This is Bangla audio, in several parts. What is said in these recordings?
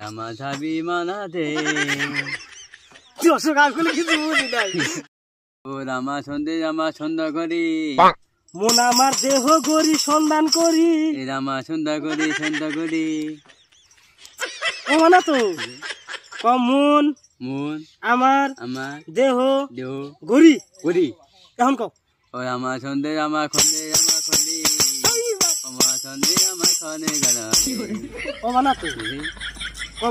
রামা ছাবি মানা দে দর্শক আসলে কিছু বুঝি নাই। ও রামা সন্ধ্যা করি মন আমার দেহ গরি সন্ধান করি। এ রামা সন্ধ্যা করি ও না তো মন মন আমার আমার দেহ দেহ গরি করি এখন কও ও রামা খন্ডে আমা সন্ধে আমার খনে গড়া ও না তো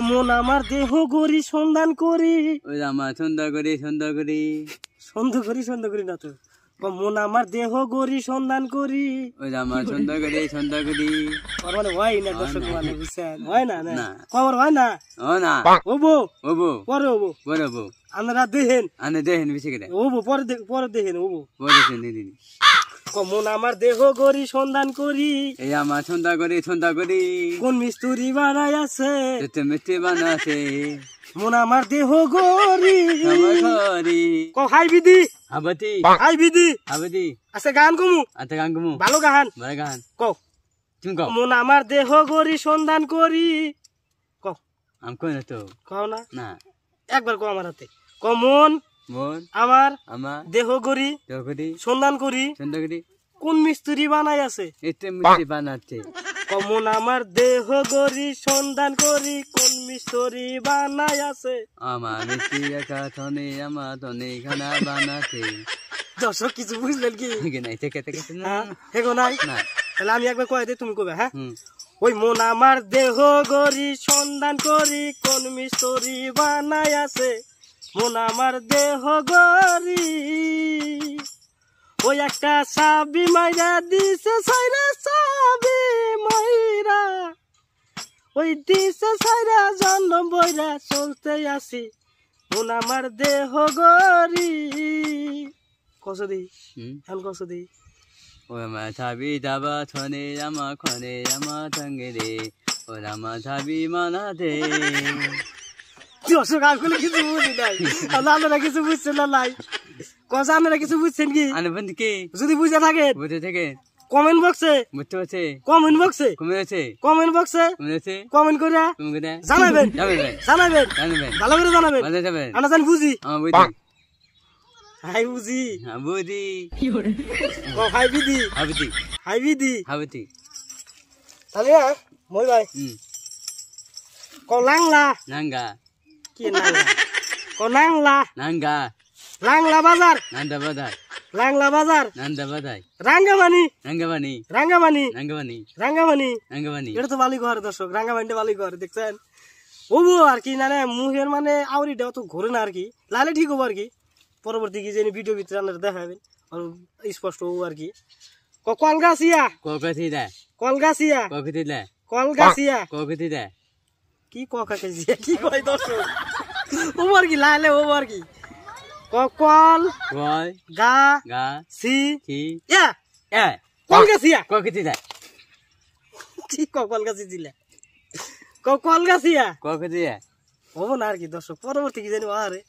মন আমার দেহ গরি সন্ধান করি। ও রামা সন্ধ্যা করি সন্দেহ করি না তো মন আমার দেহ গরি সন্ধান করি। ও রামা সন্ধ্যা করি ওর মানে হয় না দর্শক মানে বুঝছেন হয় না না। খবর হয় না ও না ওবো ওবো পরে ওবো বড়বো আপনারা দেখেন আনে দেখেন বেশি করে ওবো পরে দেখেন ওবো বলেছেন দিদি মন আমার দেহ গরি সন্ধান করি। এই আমার সন্ধ্যা করি কোন মিস্তুরি বানাই আছে তেতে মিষ্টি বানাছে মন আমার দেহ গরি আমার ঘরি হাই বিধি হাবতি হাই বিধি আছে গান কমু আতে গান কমু ভালো গান বড় গান কও তুমি কও মন আমার দেহ গরি সন্ধান করি কও আম কই না তো কও না না একবার কও আমার হাতে মন মন আমার আমার দেহ গরি করি সন্ধান করি সন্ধ্যা করি কোন মিস্ত্রি বানাই আছে এতে মিষ্টি বানাচ্ছে মন আমার দেহ গরি সন্ধান করি কোন মিস্ত্রি বানাই আছে। আমার মিষ্টি একা থনে আমার থনে খানা বানাচ্ছে দর্শক কিছু বুঝলেন কি নাই থেকে না হ্যাঁ হেগো নাই না তাহলে আমি একবার কয়ে দিই তুমি কবে হ্যাঁ হুম ওই মন আমার দেহ গরি সন্ধান করি কোন মিস্ত্রি বানাই আছে মন আমার দেহ গরি ওই একটা সাবি মাইরা দিছে সাইরা সাবি মাইরা ওই দিছে সাইরা জন্ম বইরা চলতে আসি মন আমার দেহ গরি কসদি এখন কসদি ও আমার ছাবি যাবা ছনে আমার খনে আমার সঙ্গে রে ও আমার ছাবি মানা দে দর্শক আসলে কিছু বুঝি নাই আপনারা কিছু বুঝছেন না নাই কথা আপনারা কিছু বুঝছেন কি আনবন্ধ কি যদি বুঝে থাকেন বুঝে থেকে কমেন্ট বক্সে বুঝতে পারছে কমেন্ট বক্সে কমেছে কমেন্ট করে তুমি কোথায় জানাবেন জানবেন ভালো করে জানাবেন ভালো যাবেন আমরা জানি বুঝি আমার বুঝি হাই বুঝি হ্যাঁ বুঝি হাই বিধি হাবতি তাহলে মই ভাই লাংলা নাঙ্গা কি নাংলা নাংলা নাঙ্গা লাংলা বাজার নান্দা বাদাই লাংলা বাজার নান্দা বাদাই রাঙ্গামানি নাঙ্গাবানি রাঙ্গামানি নাঙ্গাবানি রাঙ্গামানি নাঙ্গাবানি এটা তো বালি ঘর দর্শক রাঙ্গামানিটা বালি ঘর দেখছেন ওবো আর কি না মুখের মানে আউরিটা অত ঘুরে না আর কি লালে ঠিক হবো আর কি পরবর্তী কি জানি ভিডিও ভিতরে আপনারা দেখাবেন স্পষ্ট হবো আর কি কলগাছিয়া ককতি দে কলগাছিয়া ককতি দে কলগাছিয়া ককতি দে কি ককাছিয়া কি কয় দর্শক ওবো আর কি লালে ওবো আর কি কল কয় গা গা সি কি ইয়া এ কলগাছিয়া ককতি দে ঠিক কলগাছি দিলা কলগাছিয়া ককতি দে হবো না আর কি দর্শক পরবর্তী কি জানি আরে